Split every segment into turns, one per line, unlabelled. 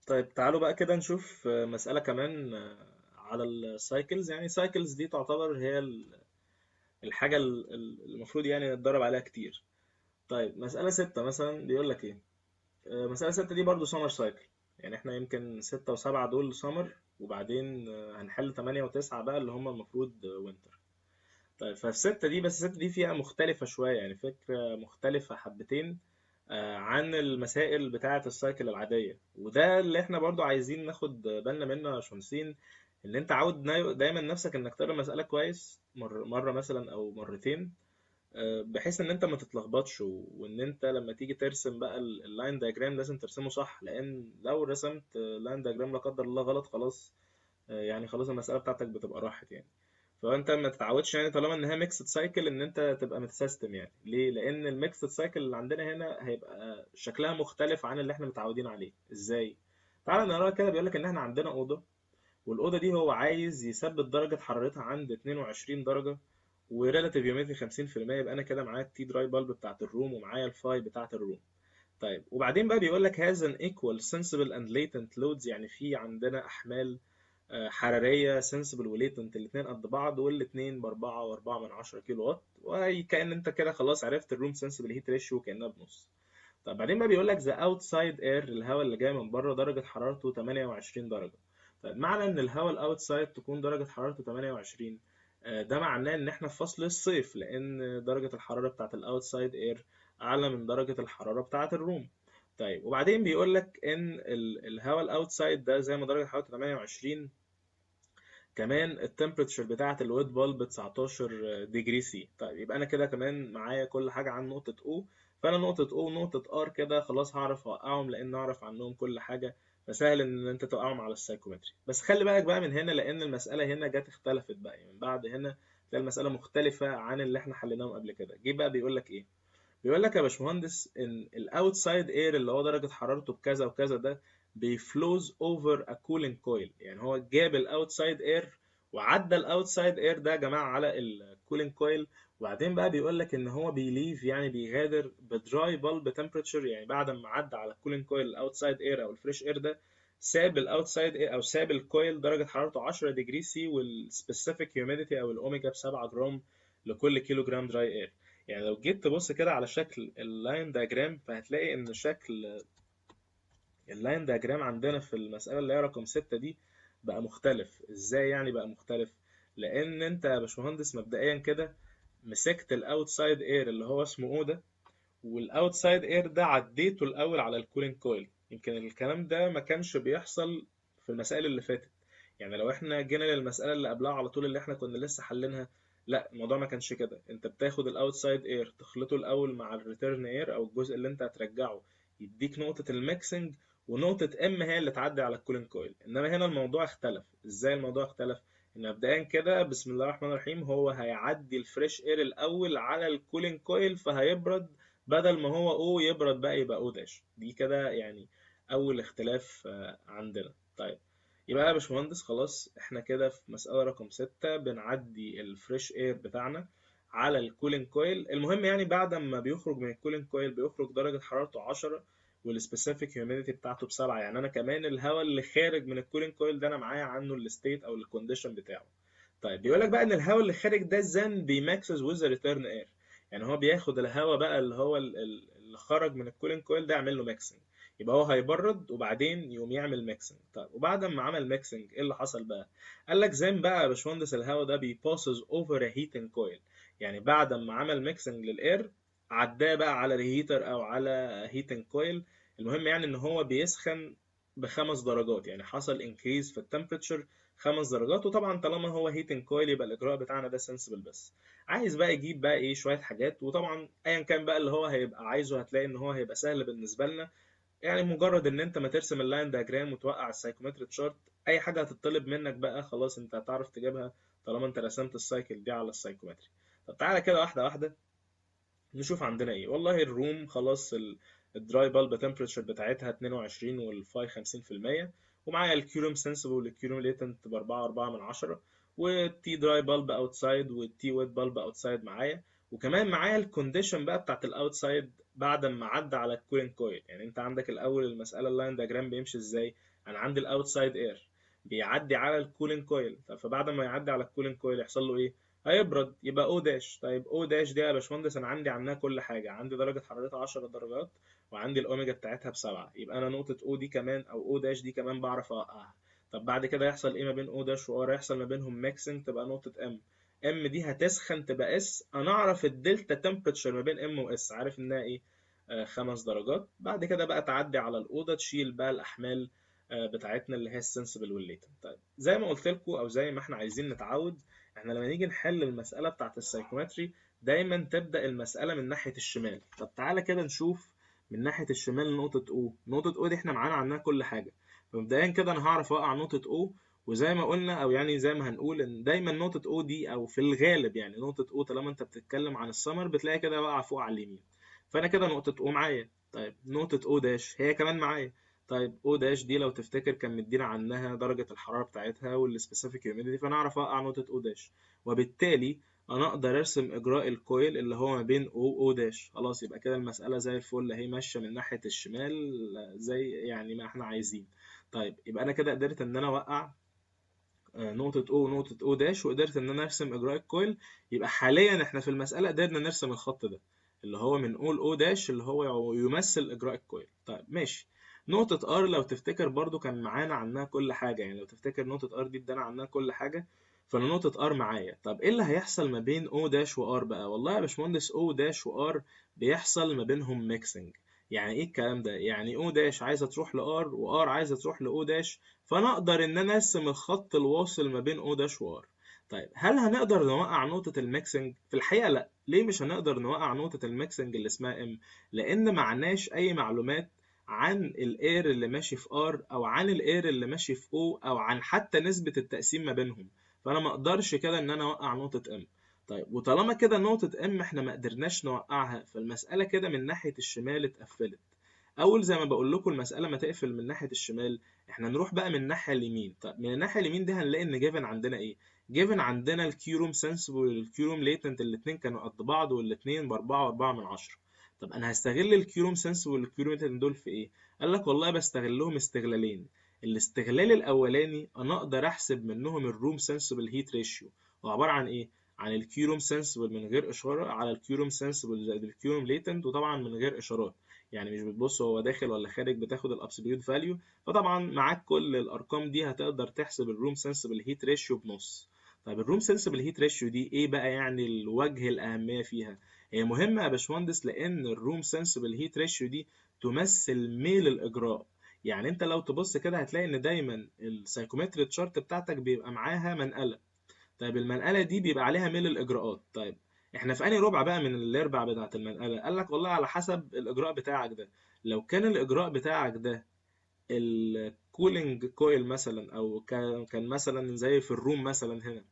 طيب تعالوا بقى كده نشوف مسألة كمان على السايكلز. يعني السايكلز دي تعتبر هي الحاجة المفروض يعني نتدرب عليها كتير. طيب مسألة ستة مثلا بيقول لك ايه؟ مسألة ستة دي برضو سمر سايكل. يعني احنا يمكن ستة وسبعة دول سمر، وبعدين هنحل تمانية وتسعة بقى اللي هم المفروض وينتر. طيب ففي ستة دي، بس الستة دي فيها مختلفة شوية، يعني فكرة مختلفة حبتين عن المسائل بتاعة السايكل العادية. وده اللي احنا برضو عايزين ناخد بالنا منه يا شمسين، ان انت عود دايما نفسك انك تقرا المسألة كويس مرة مثلا او مرتين، بحيث ان انت ما تتلخبطش، وان انت لما تيجي ترسم بقى اللاين دايجرام لازم ترسمه صح، لان لو رسمت لاين دايجرام لا قدر الله غلط خلاص، يعني خلاص المسألة بتاعتك بتبقى راحت يعني. فانت ما تتعودش يعني طالما ان هي ميكسد سايكل ان انت تبقى متسيستم. يعني ليه؟ لان الميكسد سايكل اللي عندنا هنا هيبقى شكلها مختلف عن اللي احنا متعودين عليه. ازاي؟ تعال نقرا كده. بيقول لك ان احنا عندنا اوضه، والاوضه دي هو عايز يثبت درجه حرارتها عند 22 درجه، وريلاتيف هيوميديتي 50%. يبقى انا كده معايا التي دراي بالب بتاعت الروم، ومعايا الفاي بتاعت الروم. طيب وبعدين بقى بيقول لك has an equal sensible and latent loads. يعني في عندنا احمال حراريه سنسبل وليتنت الاثنين قد بعض، والاثنين باربعة واربعة من عشرة كيلو وات، وكأن انت كده خلاص عرفت الروم سنسبل هيت ريشيو كأنها بنص. طب بعدين بقى بيقول لك ذا اوتسايد اير، الهواء اللي جاي من بره درجه حرارته 28 درجه. طيب معنى ان الهواء الاوتسايد تكون درجه حرارته 28، ده معناه ان احنا في فصل الصيف، لان درجه الحراره بتاعت الاوتسايد اير اعلى من درجه الحراره بتاعت الروم. طيب وبعدين بيقول لك ان الهواء الاوتسايد ده زي ما درجه حرارته 28، كمان التمبريتشر بتاعه الويت بالب 19 ديجري سي. طيب يبقى انا كده كمان معايا كل حاجه عن نقطه او. فانا نقطه او ونقطه ار كده خلاص هعرف اوقعهم، لان اعرف عنهم كل حاجه، فسهل ان انت توقعهم على السايكومتري. بس خلي بالك بقى من هنا، لان المساله هنا جت اختلفت بقى، يعني من بعد هنا تلاقي المساله مختلفه عن اللي احنا حليناهم قبل كده. جه بقى بيقول لك ايه؟ بيقول لك يا باشمهندس ان الاوتسايد اير اللي هو درجه حرارته بكذا وكذا ده بيفلوز اوفر ا كولينج كويل. يعني هو جاب الاوتسايد اير وعدى الاوتسايد اير ده يا جماعه على الكولينج كويل. وبعدين بقى بيقول لك ان هو بيليف، يعني بيغادر بدراي بالب تمبريتشر. يعني بعد ما عدى على الكولينج كويل الاوتسايد اير او الفريش اير ده، ساب الاوتسايد اير او ساب الكويل درجه حرارته 10 ديجري سي، والسبيسيفيك هيوميديتي او الاوميجا ب 7 جرام لكل كيلو جرام دراي اير. يعني لو جيت تبص كده على شكل اللاين دياجرام، فهتلاقي ان شكل اللاين دياجرام عندنا في المسألة اللي هي رقم 6 دي بقى مختلف. ازاي يعني بقى مختلف؟ لان انت يا باشمهندس مبدئيا كده مسكت الاوتسايد اير اللي هو اسمه او ده، والاوتسايد اير ده عديته الاول على الكولينج كويل. يمكن الكلام ده ما كانش بيحصل في المسائل اللي فاتت. يعني لو احنا جينا للمسألة اللي قبلها على طول اللي احنا كنا لسه حلينها، لا الموضوع ما كانش كده. انت بتاخد الاوتسايد اير تخلطه الاول مع الريتيرن اير او الجزء اللي انت هترجعه، يديك نقطة الميكسنج، ونقطة ام هي اللي تعدي على الكولينج كويل. انما هنا الموضوع اختلف. ازاي الموضوع اختلف؟ ان مبدئيا كده بسم الله الرحمن الرحيم هو هيعدي الفريش اير الاول على الكولينج كويل فهيبرد، بدل ما هو او يبرد بقى يبقى او داش. دي كده يعني اول اختلاف عندنا. طيب يبقى يا باشمهندس خلاص احنا كده في مسألة رقم 6 بنعدي الفريش اير بتاعنا على الكولينج كويل. المهم يعني بعد ما بيخرج من الكولينج كويل بيخرج درجة حرارته 10، والسبيسيفيك هيوميديتي بتاعته بسبعة. يعني انا كمان الهواء اللي خارج من الكولينج كويل ده انا معايا عنه الستيت او الكونديشن بتاعه. طيب بيقول لك بقى ان الهواء اللي خارج ده زن بيماكسز ويز ريتيرن اير. يعني هو بياخد الهواء بقى اللي هو اللي خرج من الكولينج كويل ده يعمل له ميكسنج. يبقى هو هيبرد وبعدين يقوم يعمل ميكسنج. طيب وبعد ما عمل ميكسنج ايه اللي حصل بقى؟ قال لك زين بقى يا باشمهندس الهواء ده بيباسز اوفر ا هيتنج كويل. يعني بعد ما عمل ميكسنج للاير عداه بقى على ريهيتر او على هيتنج كويل. المهم يعني ان هو بيسخن بخمس درجات، يعني حصل انكريز في التمبريتشر 5 درجات. وطبعا طالما هو هيتنج كويل يبقى الاجراء بتاعنا ده سنسبل. بس عايز بقى يجيب بقى ايه شويه حاجات، وطبعا ايا كان بقى اللي هو هيبقى عايزه هتلاقي ان هو هيبقى سهل بالنسبه لنا. يعني مجرد ان انت ما ترسم اللاين دياجرام وتوقع السايكومتريك تشارت، اي حاجه هتطلب منك بقى خلاص انت هتعرف تجيبها طالما انت رسمت السايكل دي على السايكومتري. طب تعالى كده واحده واحده نشوف عندنا ايه. والله الروم خلاص الدراي بالب تمبريتشر بتاعتها 22 والفاي 50%، ومعايا الكيوروم سنسبل والكيوروم ليتنت ب 4 4 من 10، والتي دراي بالب اوتسايد والتي ويت بالب اوتسايد معايا. وكمان معايا الكونديشن بقى بتاعت الاوتسايد بعد ما عدى على الكولينج كويل. يعني انت عندك الاول المساله اللاين دياجرام بيمشي ازاي؟ انا عندي الاوتسايد اير بيعدي على الكولينج كويل، فبعد ما يعدي على الكولينج كويل يحصل له ايه؟ هيبرد، يبقى او داش. طيب او داش دي يا باشمهندس انا عندي عنها كل حاجه، عندي درجه حرارتها 10 درجات وعندي الاوميجا بتاعتها بسبعة، يبقى انا نقطه او دي كمان او او داش دي كمان بعرف اوقعها. طب بعد كده يحصل ايه ما بين او داش وار؟ يحصل ما بينهم ميكسنج تبقى نقطه ام. ام دي هتسخن تبقى اس. انا اعرف الدلتا تمبرتشر ما بين ام واس، عارف انها ايه؟ 5 درجات. بعد كده بقى تعدي على الاوضه تشيل بقى الاحمال بتاعتنا اللي هي السنسبل والليتن. طيب زي ما قلت لكم او زي ما احنا عايزين نتعود، احنا لما نيجي نحل المساله بتاعت السايكومتري دايما تبدا المساله من ناحيه الشمال. طب تعالى كده نشوف من ناحيه الشمال نقطه او. نقطه او دي احنا معانا عنها كل حاجه، فمبدئيا كده انا هعرف اوقع نقطه او. وزي ما قلنا او يعني زي ما هنقول ان دايما نقطة او دي او في الغالب يعني نقطة او طالما انت بتتكلم عن السمر بتلاقي كده واقعة فوق على اليمين. فانا كده نقطة او معايا. طيب نقطة او داش هي كمان معايا. طيب او داش دي لو تفتكر كان مدينا عنها درجة الحرارة بتاعتها والسبيسيفيك هيوميديتي، فانا اعرف اوقع نقطة او داش. وبالتالي انا اقدر ارسم اجراء الكويل اللي هو ما بين او داش. خلاص يبقى كده المسألة زي الفل اهي ماشية من ناحية الشمال زي يعني ما احنا عايزين. طيب يبقى انا كده قدرت ان انا اوقع نقطة O ونقطة O داش، وقدرت إن أنا أرسم إجراء الكويل. يبقى حاليا إحنا في المسألة قدرنا نرسم الخط ده اللي هو من O ل O داش اللي هو يمثل إجراء الكويل. طيب ماشي. نقطة R لو تفتكر برضو كان معانا عنها كل حاجة، يعني لو تفتكر نقطة R دي ادانا عنها كل حاجة. فأنا نقطة R معايا. طب إيه اللي هيحصل ما بين O داش و R بقى؟ والله يا باشمهندس O داش و R بيحصل ما بينهم ميكسنج. يعني إيه الكلام ده؟ يعني O داش عايزة تروح ل R و R عايزة تروح ل O داش، فانا اقدر ان انا ارسم الخط الواصل ما بين او داش وار. طيب هل هنقدر نوقع نقطة الميكسنج؟ في الحقيقة لا. ليه مش هنقدر نوقع نقطة الميكسنج اللي اسمها ام؟ لان معناش اي معلومات عن الاير اللي ماشي في ار او عن الاير اللي ماشي في او او عن حتى نسبة التقسيم ما بينهم. فانا ما اقدرش كده ان انا اوقع نقطة ام. طيب وطالما كده نقطة ام احنا ما قدرناش نوقعها، فالمسألة كده من ناحية الشمال اتقفلت. اول زي ما بقول لكم المساله ما تقفل من ناحيه الشمال، احنا نروح بقى من الناحيه اليمين. طب من الناحيه اليمين دي هنلاقي ان جيفن عندنا ايه؟ جيفن عندنا الكيوروم سنسبل والكيوروم ليتنت الاثنين كانوا قد بعض والاثنين ب 4.4 من 10. طب انا هستغل الكيوروم سنسبل والكيوروم ليتنت دول في ايه؟ قال لك والله بستغلهم استغلالين. الاستغلال الاولاني انا اقدر احسب منهم الروم سنسبل هيت ريشيو، وعباره عن ايه؟ عن الكيوروم سنسبل من غير اشاره على الكيوروم سنسبل زائد الكيوروم ليتنت، وطبعا من غير اشارات. يعني مش بتبص هو داخل ولا خارج، بتاخد الابسوليوت فاليو. فطبعا معاك كل الارقام دي هتقدر تحسب الروم سنسبل هيت ريشيو بنص. طيب الروم سنسبل هيت ريشيو دي ايه بقى يعني الوجه الاهميه فيها؟ هي مهمه يا باشمهندس لان الروم سنسبل هيت ريشيو دي تمثل ميل الاجراء. يعني انت لو تبص كده هتلاقي ان دايما السايكومتري تشارت بتاعتك بيبقى معاها منقله. طيب المنقله دي بيبقى عليها ميل الاجراءات. طيب احنا في انهي ربع بقى من الاربع بتاعه المنقله؟ قال لك والله على حسب الاجراء بتاعك ده. لو كان الاجراء بتاعك ده الكولينج كويل مثلا، او كان مثلا زي في الروم مثلا هنا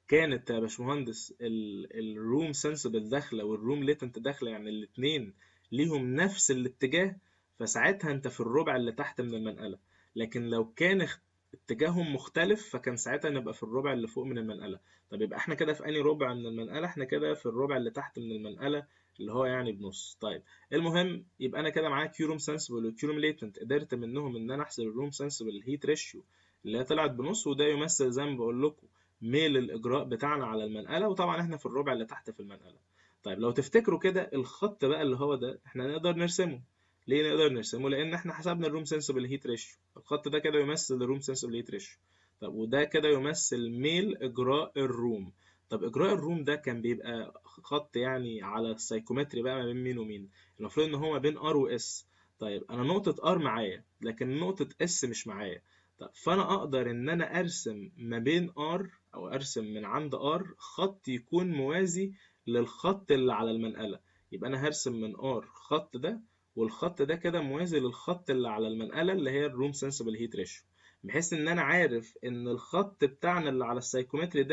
كانت يا باشمهندس الروم سنسبل داخله والروم ليتنت داخله، يعني الاثنين ليهم نفس الاتجاه، فساعتها انت في الربع اللي تحت من المنقله. لكن لو كان اتجاههم مختلف فكان ساعتها نبقى في الربع اللي فوق من المنقله. طب يبقى احنا كده في انهي ربع من المنقله؟ احنا كده في الربع اللي تحت من المنقله اللي هو يعني بنص. طيب المهم يبقى انا كده معايا كيوروم سنسبل وكيوروم ليتنت، قدرت منهم ان انا احسب الروم سنسبل هيت ريشيو اللي هي طلعت بنص، وده يمثل زي ما بقول لكم ميل الاجراء بتاعنا على المنقله، وطبعا احنا في الربع اللي تحت في المنقله. طيب لو تفتكروا كده الخط بقى اللي هو ده احنا نقدر نرسمه. ليه نقدر نرسمه؟ لان احنا حسبنا الروم سنسبل هيت ريشيو. الخط ده كده يمثل الروم سنسبل هيت ريشيو. طب وده كده يمثل ميل اجراء الروم. طب اجراء الروم ده كان بيبقى خط يعني على السايكومتري بقى ما بين مين ومين؟ المفروض ان هو ما بين ار واس. طيب انا نقطة ار معايا لكن نقطة اس مش معايا. طب فانا اقدر ان انا ارسم ما بين ار او ارسم من عند ار خط يكون موازي للخط اللي على المنقلة. يبقى انا هرسم من ار خط ده، والخط ده كده موازي للخط اللي على المنقلة اللي هي الروم سنسبل هيت ريشيو، بحيث ان انا عارف ان الخط بتاعنا اللي على السايكومتري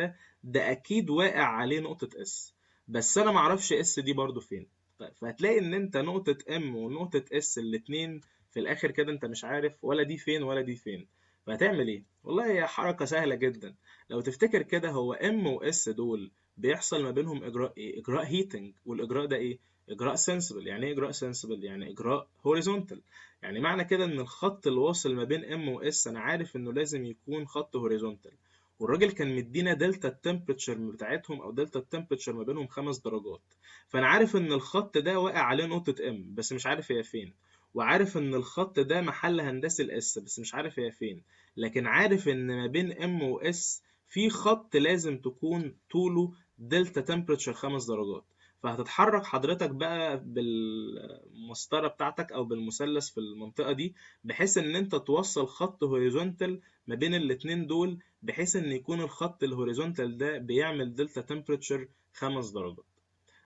ده اكيد واقع عليه نقطة اس، بس انا معرفش اس دي برضو فين. طيب فهتلاقي ان انت نقطة ام ونقطة اس الاتنين في الاخر كده انت مش عارف ولا دي فين ولا دي فين. فهتعمل ايه؟ والله هي حركة سهلة جدا. لو تفتكر كده هو ام واس دول بيحصل ما بينهم اجراء ايه؟ اجراء هيتنج. والاجراء ده ايه؟ اجراء سنسبل. يعني ايه اجراء سنسبل؟ يعني اجراء هوريزونتال. يعني معنى كده ان الخط اللي واصل ما بين ام واس انا عارف انه لازم يكون خط هوريزونتال. والراجل كان مدينا دلتا التمبريتشر بتاعتهم او دلتا التمبريتشر ما بينهم 5 درجات. فانا عارف ان الخط ده واقع عليه نقطة ام بس مش عارف هي فين. وعارف ان الخط ده محل هندسي الاس بس مش عارف هي فين. لكن عارف ان ما بين ام واس في خط لازم تكون طوله دلتا تمبريتشر 5 درجات. فهتتحرك حضرتك بقى بالمسطرة بتاعتك او بالمثلث في المنطقة دي، بحيث ان انت توصل خط هوريزونتال ما بين الاتنين دول، بحيث ان يكون الخط الهوريزونتال ده بيعمل دلتا تمبريتشر 5 درجات.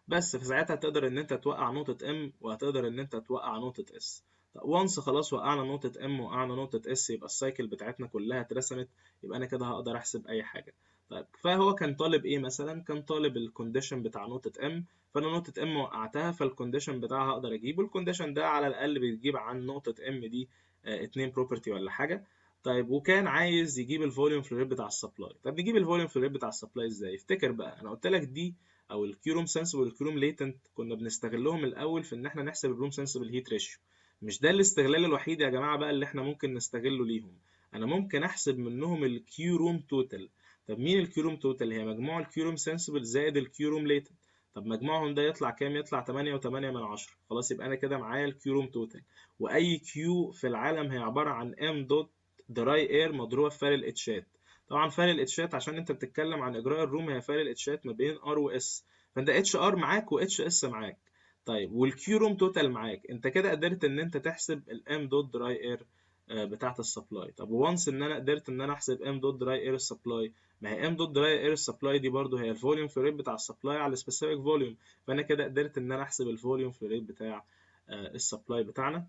بس في ساعتها تقدر ان انت توقع نقطة ام وهتقدر ان انت توقع نقطة اس. وانس خلاص وقعنا نقطة ام وقعنا نقطة اس، يبقى السايكل بتاعتنا كلها اترسمت. يبقى انا كده هقدر احسب اي حاجة. طيب فهو كان طالب ايه مثلا؟ كان طالب الكونديشن بتاع نقطة ام. فانا نقطة ام وقعتها، فالكونديشن بتاعها هقدر اجيبه. الكونديشن ده على الاقل بيجيب عن نقطة ام دي اتنين بروبرتي ولا حاجة. طيب وكان عايز يجيب الفوليوم فلو ريت بتاع السبلاي. طب نجيب الفوليوم فلو ريت بتاع السبلاي ازاي؟ افتكر بقى انا قلت لك دي او الكيوروم سنسبل والكيوروم ليتنت كنا بنستغلهم الاول في ان احنا نحسب الروم سنسبل هيت ريشيو. مش ده الاستغلال الوحيد يا جماعه بقى اللي احنا ممكن نستغله ليهم. انا ممكن احسب منهم الكيوروم توتال. طب مين الكيوروم توتال؟ هي مجموع الكيوروم سنسبل زائد الكيوروم ليتنت. طب مجموعهم ده يطلع كام؟ يطلع 8.8 خلاص يبقى انا كده معايا الكيوروم توتال. واي كيو في العالم هي عباره عن ام دوت دراي اير مضروبه في فرق الاتشات. طبعا فرق الاتشات عشان انت بتتكلم عن اجراء الروم هي فرق الاتشات ما بين ار واس. فانت اتش ار معاك واتش اس معاك. طيب والكيو روم توتال معاك. انت كده قدرت ان انت تحسب الام دوت دراي اير بتاعه السبلاي. طب وانس ان انا قدرت ان انا احسب ام دوت دراي اير السبلاي، ما هي ام دوت دراي اير السبلاي دي برضو هي الفوليوم فلو ريت بتاع السبلاي على السبيسيفيك فوليوم. فانا كده قدرت ان انا احسب الفوليوم فلو ريت بتاع السبلاي بتاعنا.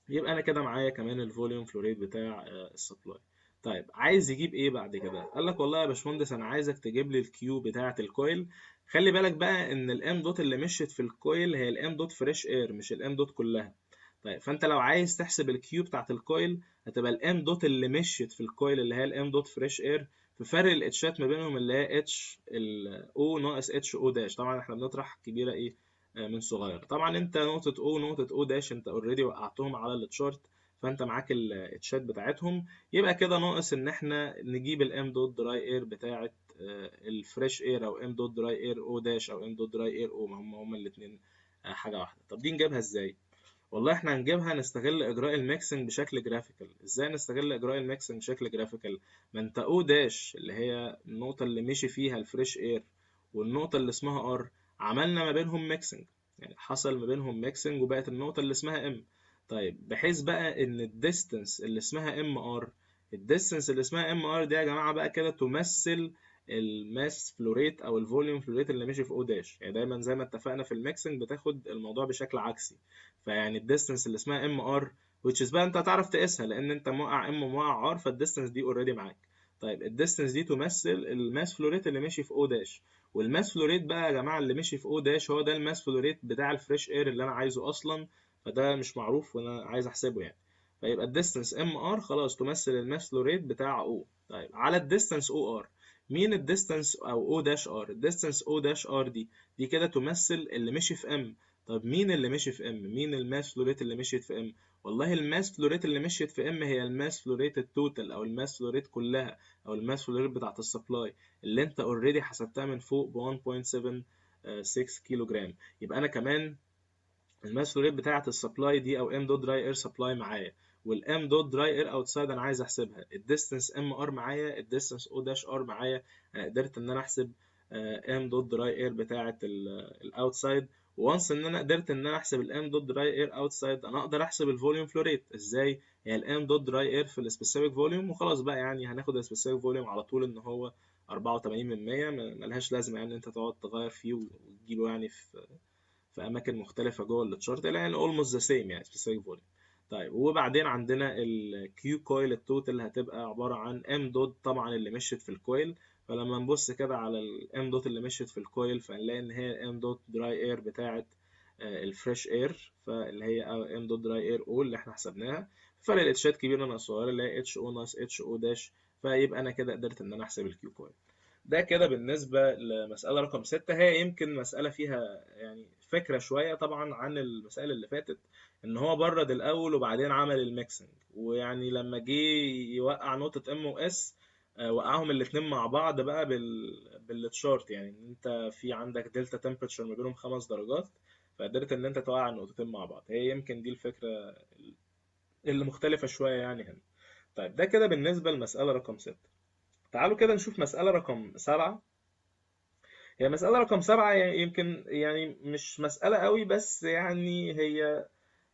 يبقى انا كده معايا كمان الفوليوم فلو ريت بتاع السبلاي. طيب عايز يجيب ايه بعد كده؟ قال لك والله يا باشمهندس انا عايزك تجيب لي الكيو بتاعه الكويل. خلي بالك بقى ان الام دوت اللي مشيت في الكويل هي الام دوت فريش اير مش الام دوت كلها. طيب فانت لو عايز تحسب الكيو بتاعه الكويل هتبقى الام دوت اللي مشيت في الكويل اللي هي الام دوت فريش اير في فرق الاتشات ما بينهم اللي هي اتش الاو ناقص اتش او داش. طبعا احنا بنطرح كبيره ايه من صغير. طبعا انت نقطة او نقطة او داش انت اوريدي وقعتهم على التشارت، فانت معاك التشات بتاعتهم. يبقى كده ناقص ان احنا نجيب الام دوت دراي اير بتاعت الفريش اير او ام دوت دراي اير او داش او ام دوت دراي اير او، ما هم الاثنين حاجة واحدة. طب دي نجيبها ازاي؟ والله احنا هنجيبها نستغل اجراء الميكسنج بشكل جرافيكال. ازاي نستغل اجراء الميكسنج بشكل جرافيكال؟ ما انت او داش اللي هي النقطة اللي مشي فيها الفريش اير والنقطة اللي اسمها ار عملنا ما بينهم ميكسنج. يعني حصل ما بينهم ميكسنج وبقت النقطة اللي اسمها ام. طيب بحيث بقى ان الديستنس اللي اسمها ام ار، الديستنس اللي اسمها ام ار دي يا جماعة بقى كده تمثل الماس فلوريت او الفوليوم فلوريت اللي مشي في او داش. يعني دايما زي ما اتفقنا في الميكسنج بتاخد الموضوع بشكل عكسي. فيعني الديستنس اللي اسمها ام ار which is بقى انت هتعرف تقيسها لان انت موقع ام وموقع ار، فالديستنس دي اوريدي معاك. طيب الديستنس دي تمثل الماس فلوريت اللي مشي في او داش. والماس فلوريت بقى يا جماعه اللي مشي في او داش هو ده الماس فلوريت بتاع الفريش اير اللي انا عايزه اصلا. فده مش معروف وانا عايز احسبه يعني. فيبقى الديستنس ام ار خلاص تمثل الماس فلوريت بتاع او. طيب على الديستنس او ار، مين الديستنس او او داش ار؟ الديستنس او داش ار دي كده تمثل اللي مشي في ام. طب مين اللي مشي في ام؟ مين الماس فلوريت اللي مشيت في ام؟ والله الماس فلوريت اللي مشيت في ام هي الماس فلوريت التوتال او الماس فلوريت كلها او الماس فلوريت بتاعت السبلاي اللي انت اوريدي حسبتها من فوق ب 1.76 كيلو جرام. يبقى انا كمان الماس فلوريت بتاعت السبلاي دي او ام دوت دراي اير سبلاي معايا، والام دوت دراي اير اوتسايد انا عايز احسبها. الديستنس ام ار معايا، الديستنس او داش ار معايا. انا قدرت ان انا احسب ام دوت دراي اير بتاعت الاوتسايد. وانس ان انا قدرت ان انا احسب الام دوت دراي اير اوتسايد انا اقدر احسب الفوليوم فلو ريت. ازاي؟ هي الام دوت دراي اير في السبيسيفيك فوليوم وخلاص بقى. يعني هناخد السبيسيفيك فوليوم على طول ان هو 84%. ملهاش لازمه يعني انت تقعد تغير فيه وتجيبه يعني في اماكن مختلفه جوه التشارت لان اولموست ذا سيم يعني سبيسيفيك فوليوم. طيب وبعدين عندنا الكيو كويل التوتال هتبقى عباره عن ام دوت طبعا اللي مشيت في الكويل. فلما نبص كده على الام دوت اللي مشيت في الكويل فنلاقي ان هي ام دوت دراي اير بتاعه الفريش اير، فاللي هي ام دوت دراي اير او اللي احنا حسبناها. فرق الاتشات كبيره ناقص صغيره اللي هي اتش او ناقص اتش او داش. فيبقى انا كده قدرت ان انا احسب الكيو كويل. ده كده بالنسبة لمسألة رقم 6. هي يمكن مسألة فيها يعني فكرة شوية طبعا عن المسائل اللي فاتت، إن هو برد الأول وبعدين عمل الميكسنج، ويعني لما جه يوقع نقطة ام واس وقعهم الاتنين مع بعض بقى بالتشارت، يعني إن أنت في عندك دلتا تمبرتشر ما بينهم 5 درجات، فقدرت إن أنت توقع النقطتين مع بعض. هي يمكن دي الفكرة اللي مختلفة شوية يعني هنا. طيب ده كده بالنسبة لمسألة رقم 6. تعالوا كده نشوف مسألة رقم 7. هي مسألة رقم 7 يمكن يعني مش مسألة قوي، بس يعني هي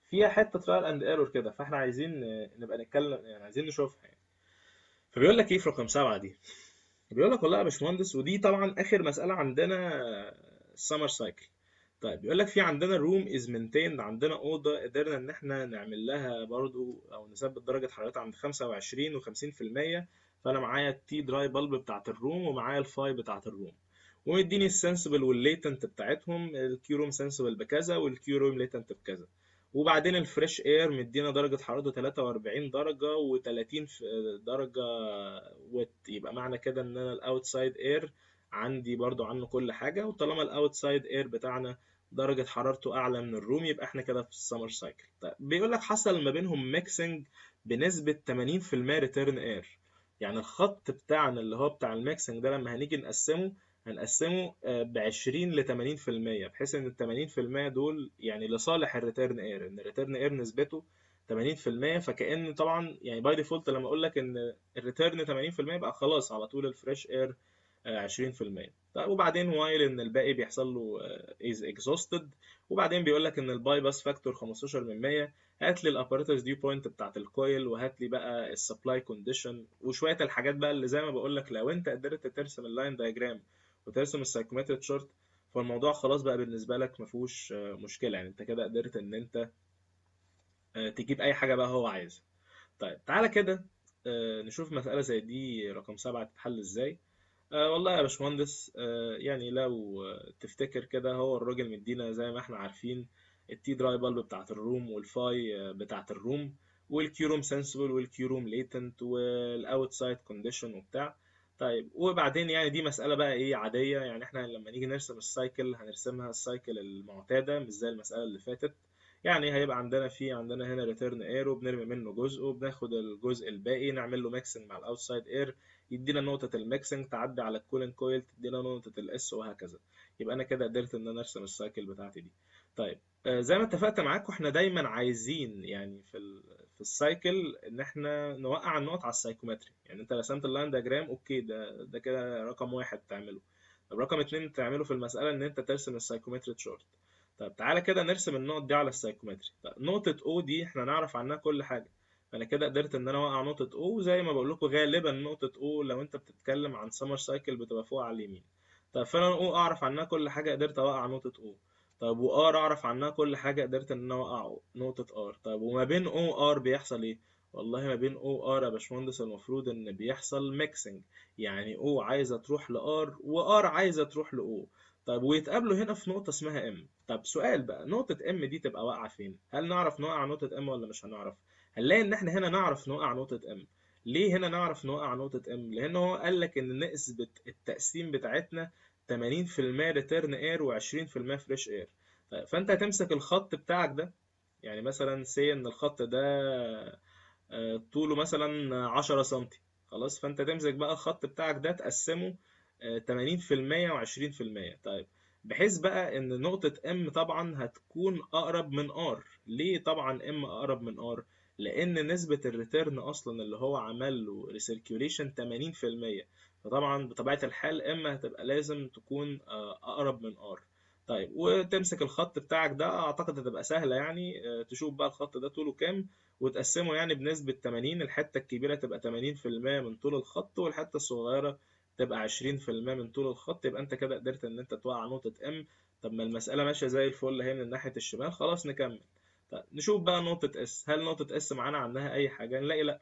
فيها حتة ترايل اند ايرور كده، فاحنا عايزين نبقى نتكلم، يعني عايزين نشوفها يعني. فبيقول لك ايه في رقم 7 دي؟ بيقول لك والله يا باشمهندس، ودي طبعا اخر مسألة عندنا السمر سايكل. طيب بيقول لك في عندنا روم از مينتيند، عندنا اوضه قدرنا ان احنا نعمل لها برضو او نثبت درجه حرارتها عند 25 و50%. فانا معايا التي دراي بالب بتاعت الروم ومعايا الفاي بتاعت الروم، ومديني السنسبل والليتنت بتاعتهم، الكيو روم سنسبل بكذا والكيو روم ليتنت بكذا. وبعدين الفريش اير مدينا درجه حرارته 43 درجه و30 درجه ويت، يبقى معنى كده ان انا الاوتسايد اير عندي برضو عنه كل حاجه. وطالما الاوتسايد اير بتاعنا درجة حرارته أعلى من الروم، يبقى احنا كده في السمر سايكل. طيب بيقول لك حصل ما بينهم ميكسنج بنسبة 80% ريتيرن اير. يعني الخط بتاعنا اللي هو بتاع الميكسنج ده لما هنيجي نقسمه، هنقسمه ب 20 ل 80%، بحيث ان ال 80% دول يعني لصالح الريتيرن اير، ان الريتيرن اير نسبته 80%. فكأن طبعا يعني باي ديفولت لما اقول لك ان الريتيرن 80% يبقى خلاص على طول الفريش اير 20%. طيب وبعدين وايل ان الباقي بيحصل له از اكزوستد. وبعدين بيقول لك ان الباي باس فاكتور 15 من 100. هات لي الاباراتورز ديو بوينت بتاعت الكويل، وهات لي بقى السبلاي كونديشن، وشويه الحاجات بقى اللي زي ما بقول لك لو انت قدرت ترسم اللاين دايجرام وترسم السايكومتريك شارت، فالموضوع خلاص بقى بالنسبه لك ما فيهوش مشكله. يعني انت كده قدرت ان انت تجيب اي حاجه بقى هو عايزها. طيب تعالى كده نشوف مسألة زي دي رقم 7 تتحل ازاي. والله يا باشمهندس، يعني لو تفتكر كده، هو الراجل مدينا زي ما احنا عارفين التي دراي بالب بتاعت الروم والفاي بتاعت الروم، والكيوروم سنسبل والكيوروم ليتنت والاوتسايد كونديشن وبتاع. طيب وبعدين يعني دي مسألة بقى ايه عادية، يعني احنا لما نيجي نرسم السايكل هنرسمها السايكل المعتادة مش زي المسألة اللي فاتت. يعني هيبقى عندنا هنا ريتيرن اير، وبنرمي منه جزء وبناخد الجزء الباقي نعمل له ميكسنج مع الاوتسايد اير، يدينا نقطة الميكسنج تعدي على الكولين كويل تدينا نقطة الاس، وهكذا. يبقى انا كده قدرت ان انا ارسم السايكل بتاعتي دي. طيب زي ما اتفقت معاكم، احنا دايما عايزين يعني في السايكل ان احنا نوقع النقط على السايكومتري. يعني انت رسمت اللاين دياجرام، اوكي، ده كده رقم واحد تعمله. طب رقم اتنين تعمله في المسألة ان انت ترسم السايكومتري تشارت. طب تعالى كده نرسم النقط دي على السايكومتري. طب نقطة O دي احنا نعرف عنها كل حاجة، فانا كده قدرت ان انا اوقع نقطة O. زي ما بقول لكم غالبا نقطة O لو انت بتتكلم عن سمر سايكل بتبقى فوق على اليمين. طب فانا O اعرف عنها كل حاجة، قدرت اوقع نقطة O. طب و R اعرف عنها كل حاجة، قدرت ان انا اوقع نقطة R. طب وما بين O R بيحصل ايه؟ والله ما بين O R يا باشمهندس المفروض ان بيحصل ميكسنج، يعني O عايزة تروح ل R و R عايزة تروح ل O. طب ويتقابلوا هنا في نقطة اسمها M. طب سؤال بقى، نقطة M دي تبقى واقعة فين؟ هل نعرف نوقع نقطة M ولا مش هنعرف؟ هنلاقي ان احنا هنا نعرف نوقع نقطة M. ليه هنا نعرف نوقع نقطة M؟ لان هو قال لك ان نسبة التقسيم بتاعتنا 80% ريتيرن اير و20% فريش اير. فانت هتمسك الخط بتاعك ده، يعني مثلا سي ان الخط ده طوله مثلا 10 سنتي. خلاص، فانت تمسك بقى الخط بتاعك ده تقسمه 80% و20%. طيب بحيث بقى ان نقطة M طبعا هتكون اقرب من R. ليه طبعا M اقرب من R؟ لان نسبة الريتيرن اصلا اللي هو عمل له ريسيركيوليشن 80%، فطبعا بطبيعة الحال M هتبقى لازم تكون اقرب من R. طيب وتمسك الخط بتاعك ده، اعتقد هتبقى سهلة يعني، تشوف بقى الخط ده طوله كام وتقسمه يعني بنسبة 80. الحتة الكبيرة تبقى 80% من طول الخط، والحتة الصغيرة تبقى 20% من طول الخط. يبقى انت كده قدرت ان انت توقع نقطة M. طب ما المسألة ماشية زي الفل اهي من ناحية الشمال، خلاص نكمل. طيب نشوف بقى نقطة S، هل نقطة S معانا عنها أي حاجة؟ نلاقي لأ.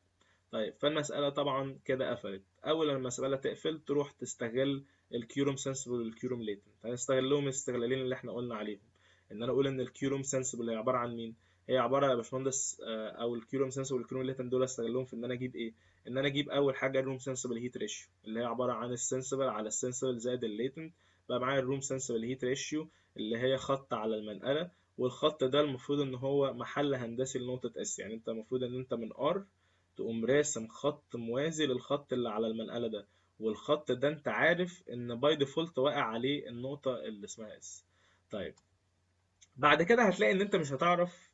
طيب فالمسألة طبعا كده قفلت. أول ما المسألة تقفل تروح تستغل الكيوروم سنسبل والكيوروم ليتنت. هنستغلهم الاستغلالين اللي احنا قلنا عليهم، إن أنا أقول إن الكيوروم سنسبل هي عبارة عن مين؟ هي عباره يا باشمهندس او الكيو روم سنسبل والكيو روم ليتنت دول استغلهم في ان انا اجيب ايه، ان انا اجيب اول حاجه الروم سنسبل هيت ريشيو اللي هي عباره عن السنسبل على السنسبل زائد الليتنت. بقى معايا الروم سنسبل هيت ريشيو اللي هي خط على المنقله، والخط ده المفروض ان هو محل هندسي لنقطه اس. يعني انت المفروض ان انت من ار تقوم راسم خط موازي للخط اللي على المنقله ده، والخط ده انت عارف ان باي ديفولت واقع عليه النقطه اللي اسمها اس. طيب بعد كده هتلاقي ان انت مش هتعرف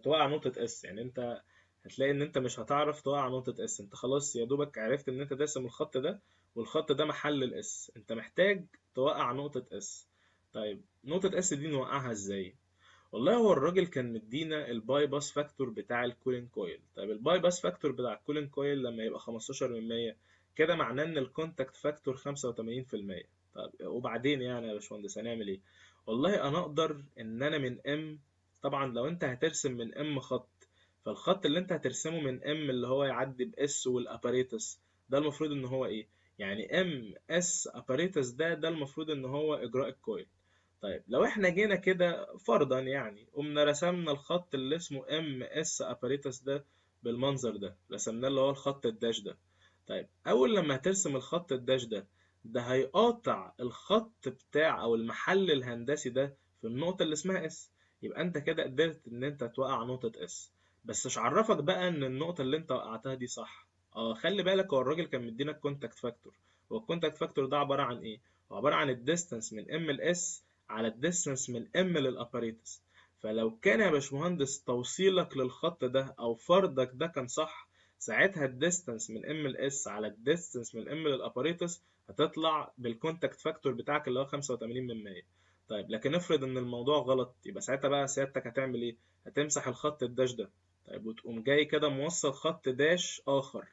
توقع نقطة اس. يعني انت هتلاقي ان انت مش هتعرف توقع نقطة اس. انت خلاص يا دوبك عرفت ان انت ترسم الخط ده، والخط ده محل الاس. انت محتاج توقع نقطة اس. طيب نقطة اس دي نوقعها ازاي؟ والله هو الراجل كان مدينا الباي باس فاكتور بتاع الكولين كويل. طيب الباي باس فاكتور بتاع الكولين كويل لما يبقى 15% كده معناه ان الكونتاكت فاكتور 85%. طب وبعدين يعني يا باشمهندس هنعمل ايه؟ والله انا اقدر ان انا من ام، طبعا لو انت هترسم من ام خط، فالخط اللي انت هترسمه من ام اللي هو يعدي باس والاباريتس ده المفروض ان هو ايه؟ يعني ام اس اباريتس ده المفروض ان هو اجراء الكويل. طيب لو احنا جينا كده فرضا يعني قمنا رسمنا الخط اللي اسمه ام اس اباريتس ده بالمنظر ده، رسمناه اللي هو الخط الداش ده. طيب اول لما هترسم الخط الداش ده هيقاطع الخط بتاع او المحل الهندسي ده في النقطة اللي اسمها اس. يبقى انت كده قدرت ان انت توقع نقطة اس. بس مش عرفك بقى ان النقطة اللي انت وقعتها دي صح. اه خلي بالك هو الراجل كان مدينا الكونتاكت فاكتور. هو الكونتاكت فاكتور ده عبارة عن ايه؟ هو عبارة عن الديستانس من ام لاس على الديستانس من ام للاباريتس. فلو كان يا باشمهندس توصيلك للخط ده او فرضك ده كان صح، ساعتها الديستانس من ام لاس على الديستانس من ام للاباريتس هتطلع بالكونتاكت فاكتور بتاعك اللي هو 85%. طيب لكن افرض ان الموضوع غلط، يبقى ساعتها بقى سيادتك هتعمل ايه؟ هتمسح الخط الداش ده. طيب وتقوم جاي كده موصل خط داش اخر.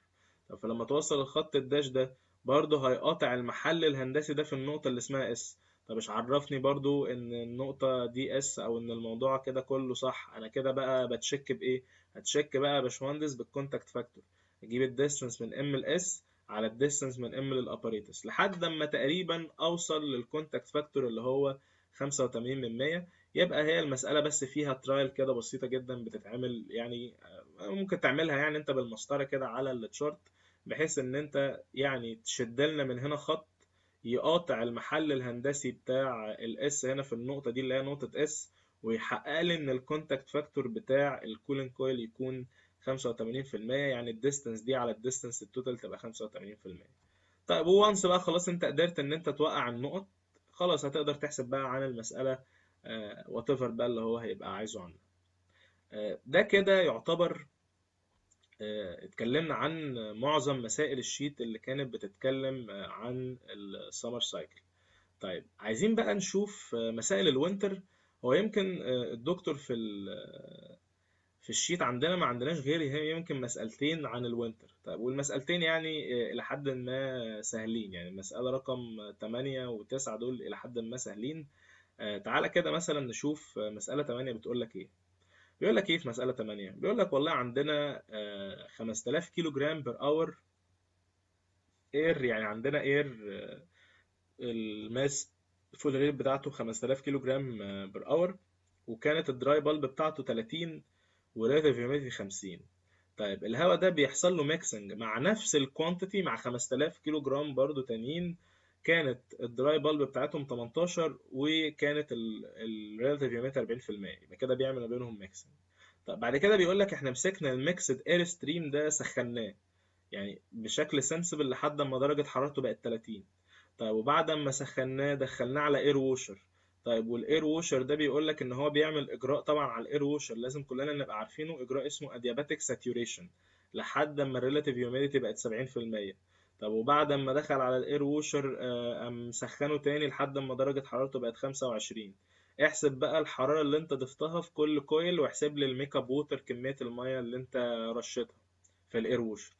طب فلما توصل الخط الداش ده برضه هيقاطع المحل الهندسي ده في النقطة اللي اسمها اس. طب مش عرفني برضو ان النقطة دي اس او ان الموضوع كده كله صح. انا كده بقى بتشك بايه؟ هتشك بقى يا باشمهندس بالكونتاكت فاكتور. اجيب الديستانس من ام لاس على الديستانس من ام للاباريتس لحد اما تقريبا اوصل للكونتاكت فاكتور اللي هو 85%. يبقى هي المسألة بس فيها ترايل كده بسيطة جدا بتتعمل يعني. ممكن تعملها يعني انت بالمسطرة كده على التشارت، بحيث ان انت يعني تشد لنا من هنا خط يقاطع المحل الهندسي بتاع الاس هنا في النقطة دي اللي هي نقطة اس، ويحقق لي ان الكونتاكت فاكتور بتاع الكولين كويل يكون 85%. يعني الديستنس دي على الديستنس التوتال تبقى 85%. طيب وانس بقى خلاص انت قدرت ان انت توقع النقط، خلاص هتقدر تحسب بقى عن المسألة وات ايفر بقى اللي هو هيبقى عايزه عنها. ده كده يعتبر اتكلمنا عن معظم مسائل الشيت اللي كانت بتتكلم عن السمر سايكل. طيب عايزين بقى نشوف مسائل الوينتر. هو يمكن الدكتور في الشيت عندنا ما عندناش غير هي يمكن مسألتين عن الوينتر. طيب والمسألتين يعني إلى حد ما سهلين. يعني المسألة رقم 8 و9 دول إلى حد ما سهلين. تعالى كده مثلا نشوف مسألة 8 بتقول لك إيه. بيقول لك إيه في مسألة 8؟ بيقول لك والله عندنا 5000 كيلو جرام بر اور اير. يعني عندنا اير الماس فول ريت بتاعته 5000 كيلو جرام بر اور، وكانت الدراي بالب بتاعته 30 وريت الهيوميديتي 50. طيب الهواء ده بيحصل له ميكسنج مع نفس الكوانتيتي مع 5000 كيلو جرام برضو تانيين، كانت الدراي بالب بتاعتهم 18 وكانت الريلاتيف هيوميديتي 40%. يبقى كده بيعمل ما بينهم ميكسنج. طب بعد كده بيقول لك احنا مسكنا الميكسد اير ستريم ده سخناه يعني بشكل سنسبل لحد ما درجة حرارته بقت 30. طيب وبعد ما سخناه دخلناه على اير ووشر. طيب والاير ووشر ده بيقول لك ان هو بيعمل اجراء طبعا على الاير ووشر لازم كلنا نبقى عارفينه، اجراء اسمه ادياباتيك ساتوريشن لحد ما الريلاتيف هيوميديتي بقت 70%. طب وبعد ما دخل على الاير ووشر قام سخنه تاني لحد ما درجة حرارته بقت 25. احسب بقى الحرارة اللي انت ضفتها في كل كويل، واحسب لي الميك اب ووتر كمية المية اللي انت رشيتها في الاير ووشر.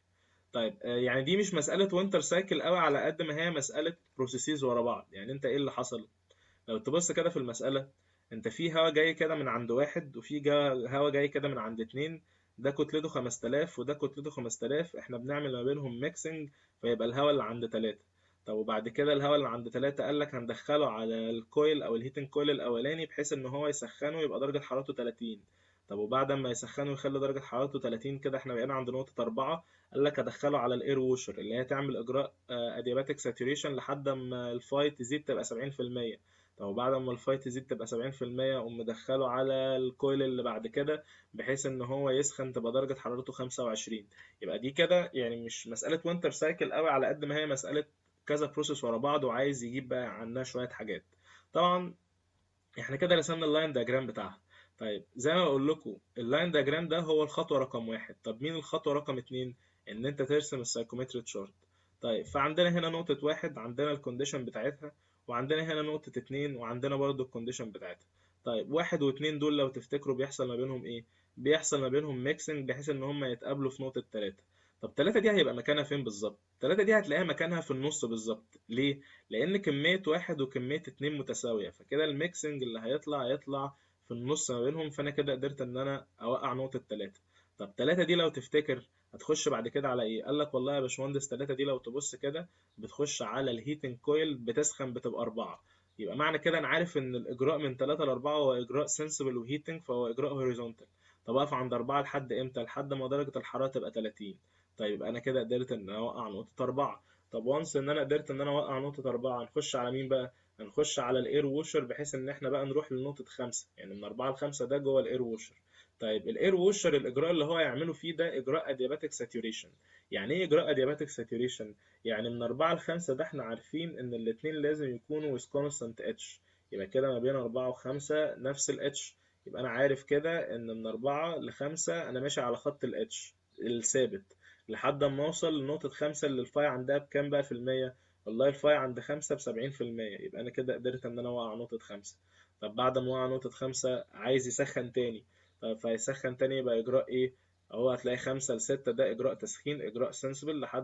طيب يعني دي مش مسألة وينتر سايكل قوي على قد ما هي مسألة بروسيسز ورا بعض. يعني انت ايه اللي حصل؟ لو تبص كده في المسألة، انت في هوا جاي كده من عند واحد، وفي هوا جاي كده من عند اتنين. ده كتلته 5000 وده كتلته 5000. احنا بنعمل ما بينهم ميكسنج فيبقى الهوا اللي عند تلاتة. طب وبعد كده الهوا اللي عند تلاتة قال لك هندخله على الكويل او الهيتنج كويل الاولاني بحيث ان هو يسخنه يبقى درجة حرارته 30. طب وبعد ما يسخنه يخلي درجة حرارته 30 كده احنا بقينا عند نقطة 4. قال لك ادخله على الاير ووشر اللي هي تعمل اجراء ادياباتيك ساتوريشن لحد ما الفاي تزيد تبقى 70%. طب وبعد ما الفاي تزيد تبقى 70% قوم مدخله على الكويل اللي بعد كده بحيث ان هو يسخن تبقى درجة حرارته 25. يبقى دي كده يعني مش مسألة وينتر سايكل قوي على قد ما هي مسألة كذا بروسيس ورا بعض وعايز يجيب بقى عنها شوية حاجات. طبعا احنا كده رسمنا اللاين دياجرام بتاعها. طيب زي ما بقول لكم اللاين دياجرام ده هو الخطوة رقم 1. طب مين الخطوة رقم 2؟ ان انت ترسم السايكومتري تشارت. طيب فعندنا هنا نقطة 1 عندنا الكونديشن بتاعتها، وعندنا هنا نقطة 2 وعندنا برضو الكونديشن بتاعتها. طيب 1 و2 دول لو تفتكروا بيحصل ما بينهم ايه؟ بيحصل ما بينهم ميكسنج بحيث ان هم يتقابلوا في نقطة 3. طب 3 دي هيبقى مكانها فين بالظبط؟ 3 دي هتلاقيها مكانها في النص بالظبط. ليه؟ لان كمية 1 وكمية 2 متساوية، فكده الميكسنج اللي هيطلع في النص ما بينهم، فانا كده قدرت ان انا اوقع نقطة 3. طب 3 دي لو تفتكر هتخش بعد كده على ايه؟ قال لك والله يا باشمهندس 3 دي لو تبص كده بتخش على الهيتنج كويل بتسخن بتبقى 4. يبقى معنى كده انا عارف ان الاجراء من 3 ل 4 هو اجراء سنسبل وهيتنج، فهو اجراء هوريزونتال. طب اقف عند 4 لحد امتى؟ لحد ما درجة الحرارة تبقى 30. طيب يبقى انا كده قدرت ان انا اوقع نقطة 4. طب وانس ان انا قدرت ان انا اوقع نقطة 4 هنخش على مين بقى؟ هنخش على الاير ووشر بحيث ان احنا بقى نروح لنقطة 5، يعني من 4 ل 5 ده جوه الاير ووشر. طيب الاير ووشر الاجراء اللي هو يعمله فيه ده اجراء ادياباتيك ساتوريشن. يعني ايه اجراء ادياباتيك ساتوريشن؟ يعني من 4 ل 5 ده احنا عارفين ان الاثنين لازم يكونوا with constant اتش. يبقى كده ما بين 4 و5 نفس الاتش. يبقى انا عارف كده ان من 4 ل 5 انا ماشي على خط الاتش الثابت لحد ما اوصل لنقطة 5 اللي الفاي عندها بكام بقى في المية؟ والله الفاي عند 5 ب70%. يبقى أنا كده قدرت إن أنا أوقع نقطة 5. طب بعد ما أوقع نقطة 5 عايز يسخن تاني. طب فيسخن تاني يبقى إجراء إيه؟ أهو هتلاقي 5 ل 6 ده إجراء تسخين إجراء سنسبل لحد